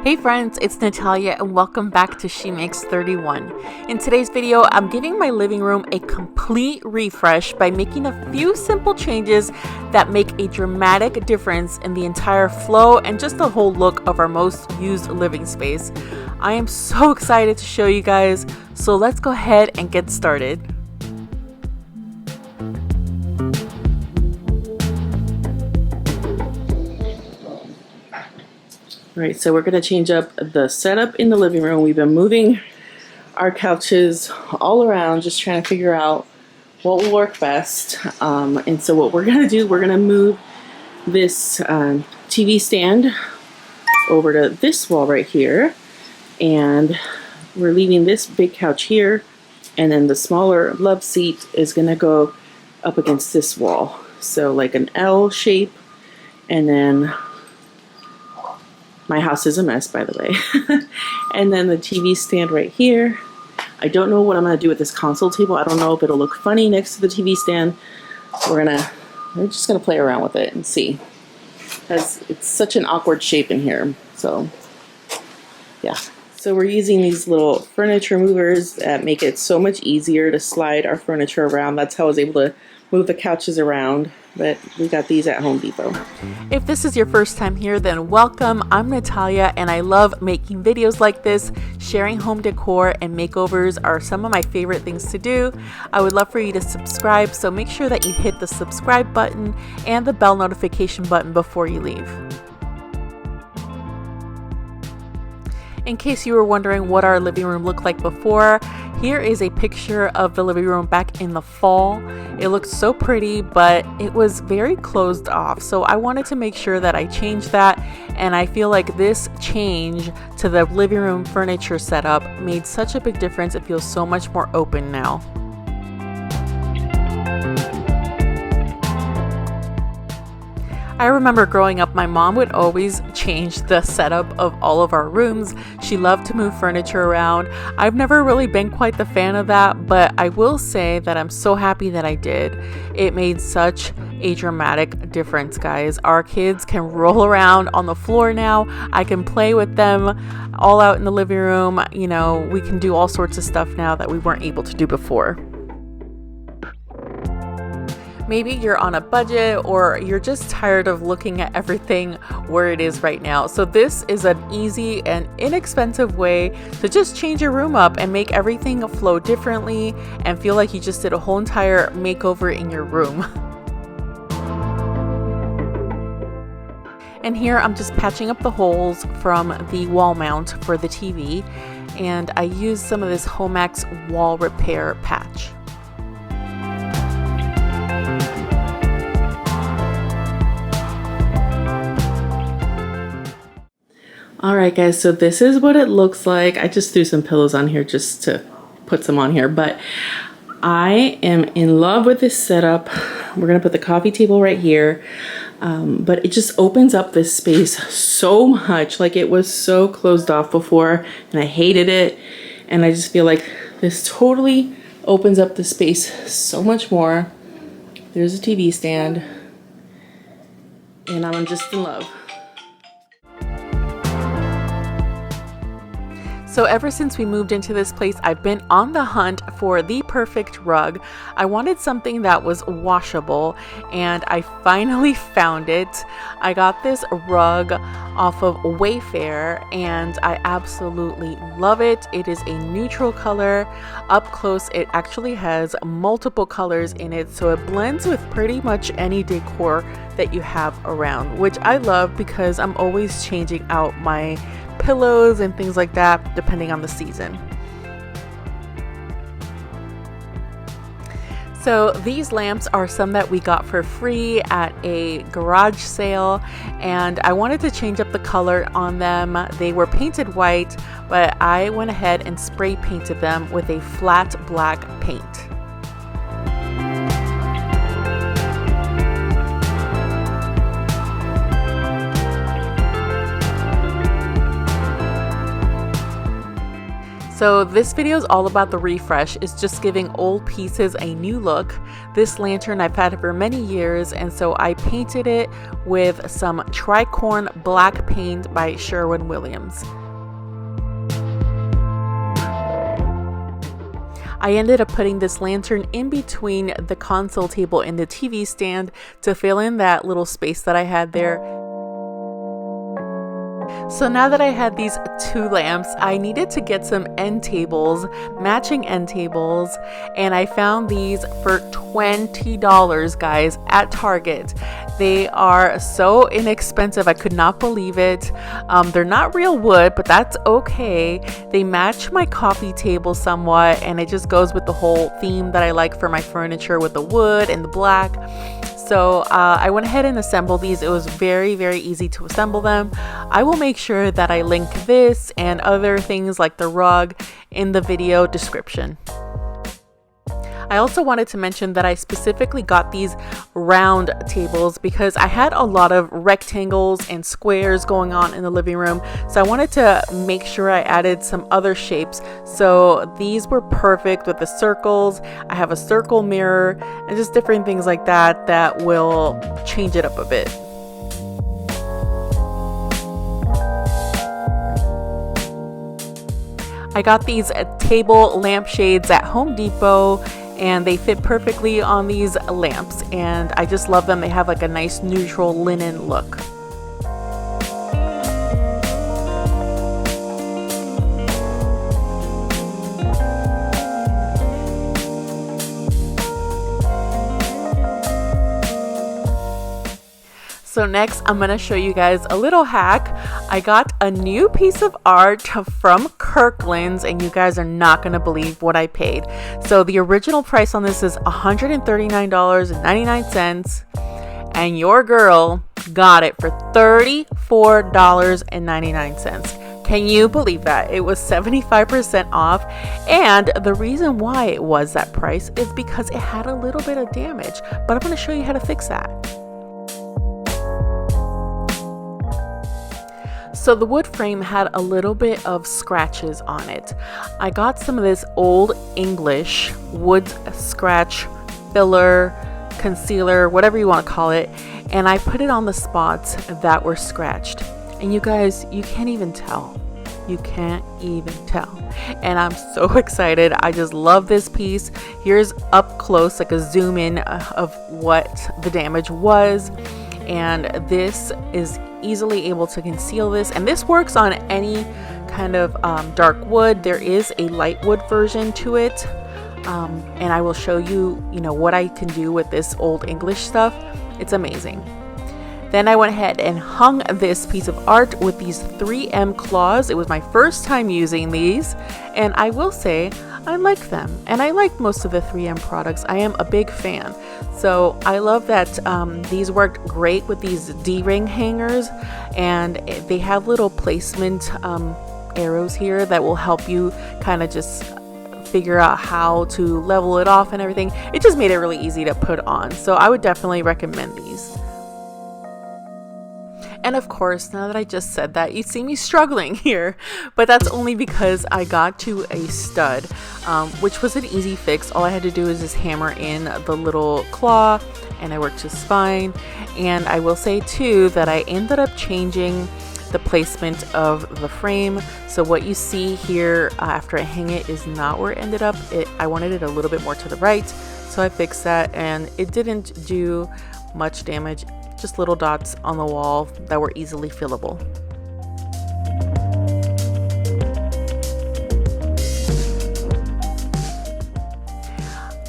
Hey friends, it's Natalia and welcome back to She Makes 31. In today's video, I'm giving my living room a complete refresh by making a few simple changes that make a dramatic difference in the entire flow and just the whole look of our most used living space. I am so excited to show you guys, so let's go ahead and get started. All right, so we're going to change up the setup in the living room. We've been moving our couches all around, just trying to figure out what will work best. And so what we're going to do, we're going to move this TV stand over to this wall right here. And we're leaving this big couch here. And then the smaller love seat is going to go up against this wall. So like an L shape. And then my house is a mess, by the way. And then the TV stand right here. I don't know what I'm going to do with this console table. I don't know if it'll look funny next to the TV stand. We're just going to play around with it and see. Because it's such an awkward shape in here. So, yeah. So we're using these little furniture movers that make it so much easier to slide our furniture around. That's how I was able to move the couches around. But we got these at Home Depot. If this is your first time here, then welcome. I'm Natalia and I love making videos like this. Sharing home decor and makeovers are some of my favorite things to do. I would love for you to subscribe, so make sure that you hit the subscribe button and the bell notification button before you leave. In case you were wondering what our living room looked like before, here is a picture of the living room back in the fall. It looked so pretty, but it was very closed off. So I wanted to make sure that I changed that. And I feel like this change to the living room furniture setup made such a big difference. It feels so much more open now. I remember growing up, my mom would always change the setup of all of our rooms. She loved to move furniture around. I've never really been quite the fan of that, but I will say that I'm so happy that I did. It made such a dramatic difference, guys. Our kids can roll around on the floor now. I can play with them all out in the living room. You know, we can do all sorts of stuff now that we weren't able to do before. Maybe you're on a budget or you're just tired of looking at everything where it is right now. So this is an easy and inexpensive way to just change your room up and make everything flow differently and feel like you just did a whole entire makeover in your room. And here I'm just patching up the holes from the wall mount for the TV, and I used some of this Homax wall repair patch. Alright guys, so this is what it looks like. I just threw some pillows on here just to put some on here, but I am in love with this setup. We're going to put the coffee table right here, but it just opens up this space so much. Like, it was so closed off before and I hated it, and I just feel like this totally opens up the space so much more. There's a TV stand and I'm just in love. So ever since we moved into this place, I've been on the hunt for the perfect rug. I wanted something that was washable, and I finally found it. I got this rug off of Wayfair, and I absolutely love it. It is a neutral color. Up close, it actually has multiple colors in it, so it blends with pretty much any decor that you have around, which I love because I'm always changing out my pillows and things like that depending on the season. So these lamps are some that we got for free at a garage sale, and I wanted to change up the color on them. They were painted white, but I went ahead and spray painted them with a flat black paint. So this video is all about the refresh. It's just giving old pieces a new look. This lantern I've had for many years, and so I painted it with some tricorn black paint by Sherwin-Williams. I ended up putting this lantern in between the console table and the TV stand to fill in that little space that I had there. So now that I had these two lamps, I needed to get some end tables, matching end tables, and I found these for $20, guys, at Target. They are so inexpensive, I could not believe it. They're not real wood, but that's okay. They match my coffee table somewhat, and it just goes with the whole theme that I like for my furniture with the wood and the black. So I went ahead and assembled these. It was very, very easy to assemble them. I will make sure that I link this and other things like the rug in the video description. I also wanted to mention that I specifically got these round tables because I had a lot of rectangles and squares going on in the living room. So I wanted to make sure I added some other shapes. So these were perfect with the circles. I have a circle mirror and just different things like that that will change it up a bit. I got these table lampshades at Home Depot, and they fit perfectly on these lamps, and I just love them. They have like a nice neutral linen look. So next, I'm going to show you guys a little hack. I got a new piece of art from Kirkland's, and you guys are not going to believe what I paid. So the original price on this is $139.99, and your girl got it for $34.99. Can you believe that? It was 75% off, and the reason why it was that price is because it had a little bit of damage, but I'm going to show you how to fix that. So the wood frame had a little bit of scratches on it. I got some of this Old English wood scratch filler, concealer, whatever you want to call it, and I put it on the spots that were scratched. And you guys, you can't even tell. You can't even tell. And I'm so excited. I just love this piece. Here's up close, like a zoom in of what the damage was. And this is easily able to conceal this, and this works on any kind of dark wood. There is a light wood version to it, and I will show you what I can do with this Old English stuff. It's amazing. Then I went ahead and hung this piece of art with these 3M claws. It was my first time using these, and I will say I like them, and I like most of the 3M products. I am a big fan. So I love that these worked great with these D-ring hangers, and they have little placement arrows here that will help you kind of just figure out how to level it off and everything. It just made it really easy to put on. So I would definitely recommend these. And of course, now that I just said that, you see me struggling here, but that's only because I got to a stud, which was an easy fix. All I had to do is just hammer in the little claw, and it worked just fine. And I will say too that I ended up changing the placement of the frame. So what you see here after I hang it is not where it ended up. I wanted it a little bit more to the right, so I fixed that, and it didn't do much damage. Just little dots on the wall that were easily fillable.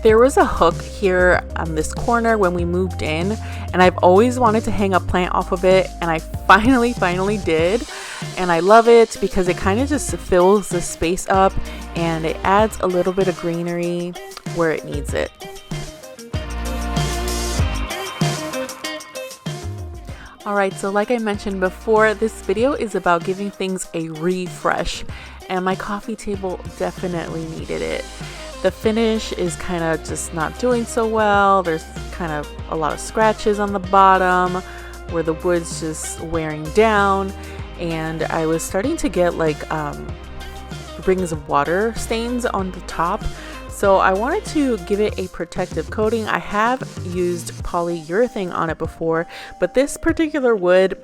There was a hook here on this corner when we moved in, and I've always wanted to hang a plant off of it, and I finally did. And I love it because it kind of just fills the space up, and it adds a little bit of greenery where it needs it. Alright, so like I mentioned before, this video is about giving things a refresh, and my coffee table definitely needed it. The finish is kind of just not doing so well. There's kind of a lot of scratches on the bottom where the wood's just wearing down, and I was starting to get like rings of water stains on the top. So I wanted to give it a protective coating. I have used polyurethane on it before, but this particular wood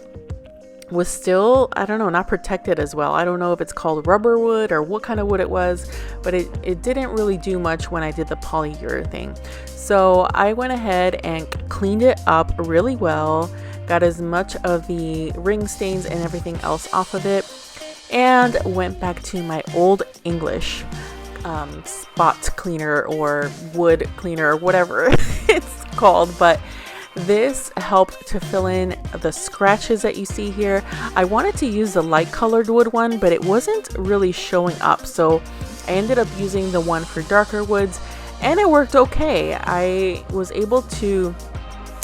was still, I don't know, not protected as well. I don't know if it's called rubber wood or what kind of wood it was, but it didn't really do much when I did the polyurethane. So I went ahead and cleaned it up really well, got as much of the ring stains and everything else off of it, and went back to my Old English spot cleaner or wood cleaner or whatever it's called. But this helped to fill in the scratches that you see here. I wanted to use the light colored wood one, but it wasn't really showing up, so I ended up using the one for darker woods, and it worked okay. I was able to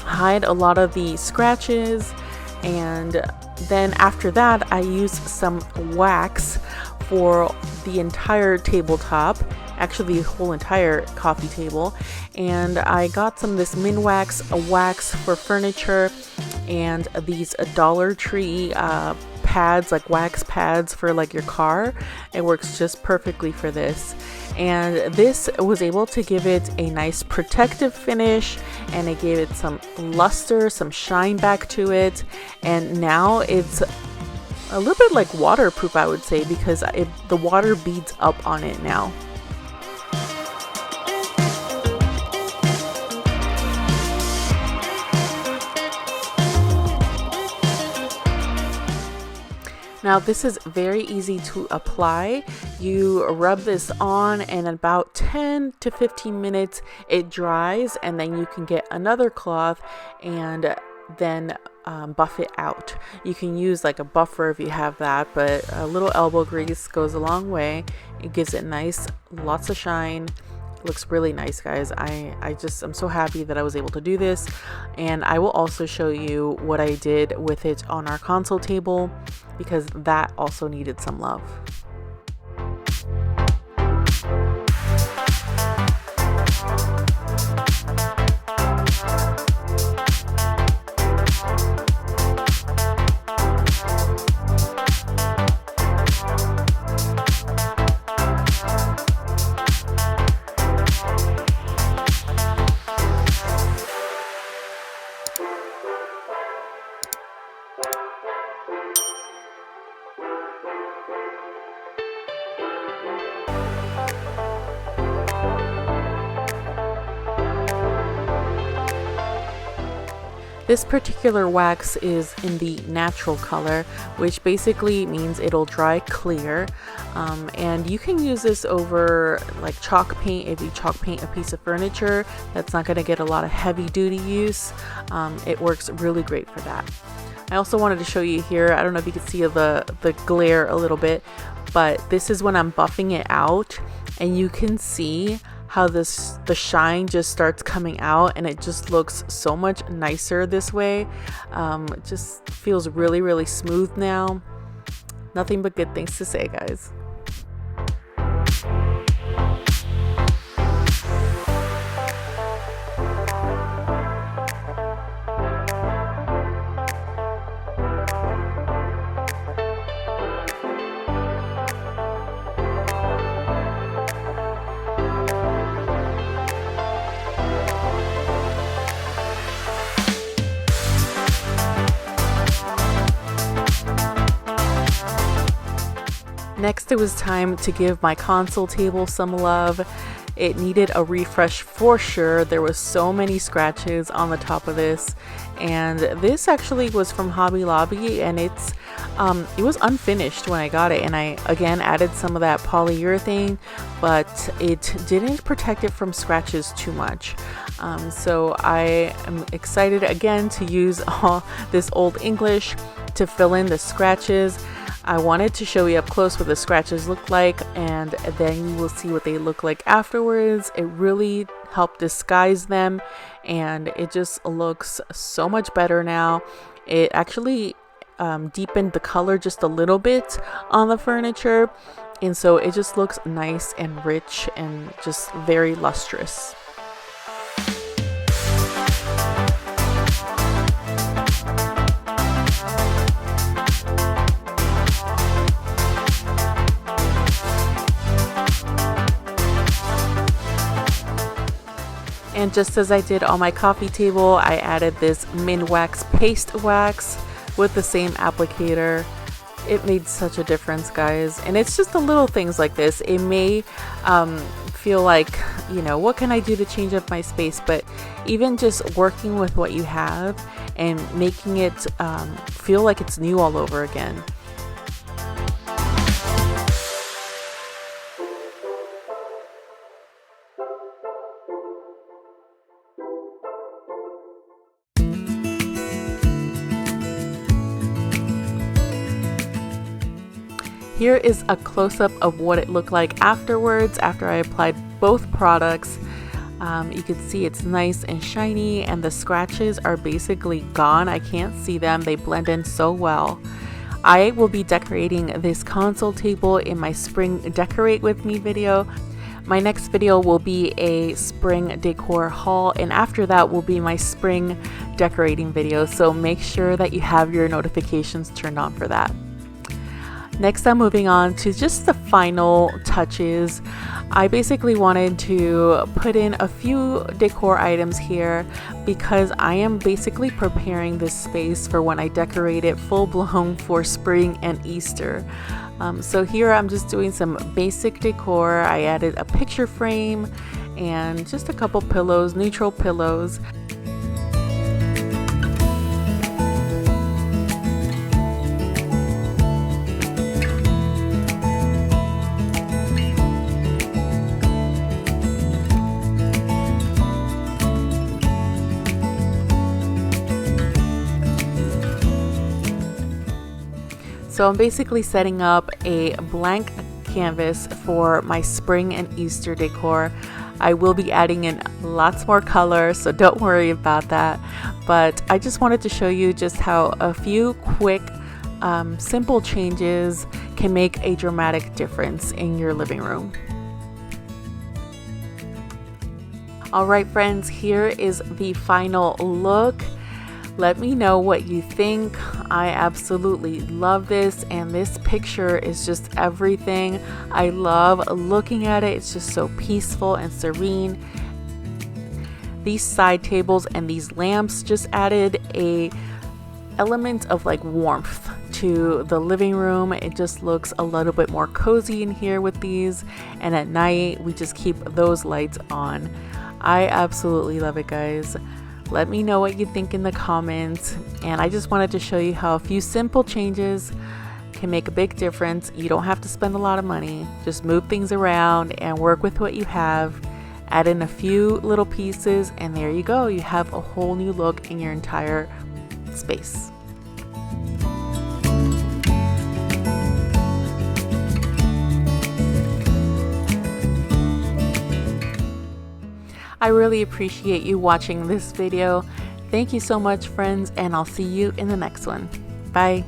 hide a lot of the scratches, and then after that I used some wax for the entire tabletop, actually the whole entire coffee table, and I got some of this Minwax, a wax for furniture, and these Dollar Tree pads, like wax pads for like your car. It works just perfectly for this, and this was able to give it a nice protective finish, and it gave it some luster, some shine back to it, and now it's a little bit like waterproof, I would say, because the water beads up on it now. Now this is very easy to apply. You rub this on, and in about 10 to 15 minutes it dries, and then you can get another cloth and then buff it out. You can use like a buffer if you have that, but a little elbow grease goes a long way. It gives it nice, lots of shine. It looks really nice, guys. I'm so happy that I was able to do this, and I will also show you what I did with it on our console table, because that also needed some love. This particular wax is in the natural color, which basically means it'll dry clear, and you can use this over like chalk paint. If you chalk paint a piece of furniture that's not going to get a lot of heavy duty use, it works really great for that. I also wanted to show you here, I don't know if you can see the glare a little bit, but this is when I'm buffing it out, and you can see how the shine just starts coming out, and it just looks so much nicer this way. It just feels really, really smooth now. Nothing but good things to say, guys. Next, it was time to give my console table some love. It needed a refresh for sure. There was so many scratches on the top of this, and this actually was from Hobby Lobby, and it was unfinished when I got it, and I again added some of that polyurethane, but it didn't protect it from scratches too much. So I am excited again to use this Old English to fill in the scratches. I wanted to show you up close what the scratches look like, and then you will see what they look like afterwards. It really helped disguise them, and it just looks so much better now. It actually deepened the color just a little bit on the furniture, and so it just looks nice and rich and just very lustrous. And just as I did on my coffee table, I added this Minwax paste wax with the same applicator. It made such a difference, guys. And it's just the little things like this. It may feel like, you know, what can I do to change up my space? But even just working with what you have and making it feel like it's new all over again. Here is a close-up of what it looked like afterwards, after I applied both products. You can see it's nice and shiny, and the scratches are basically gone. I can't see them. They blend in so well. I will be decorating this console table in my spring decorate with me video. My next video will be a spring decor haul, and after that will be my spring decorating video. So make sure that you have your notifications turned on for that. Next, I'm moving on to just the final touches. I basically wanted to put in a few decor items here because I am basically preparing this space for when I decorate it full blown for spring and Easter. So here I'm just doing some basic decor. I added a picture frame and just a couple pillows, neutral pillows. So I'm basically setting up a blank canvas for my spring and Easter decor. I will be adding in lots more color, so don't worry about that. But I just wanted to show you just how a few quick, simple changes can make a dramatic difference in your living room. All right, friends, here is the final look. Let me know what you think. I absolutely love this, and this picture is just everything. I love looking at it. It's just so peaceful and serene. These side tables and these lamps just added a element of like warmth to the living room. It just looks a little bit more cozy in here with these, and at night we just keep those lights on. I absolutely love it, guys. Let me know what you think in the comments, and I just wanted to show you how a few simple changes can make a big difference. You don't have to spend a lot of money. Just move things around and work with what you have. Add in a few little pieces, and there you go. You have a whole new look in your entire space. I really appreciate you watching this video. Thank you so much, friends, and I'll see you in the next one. Bye.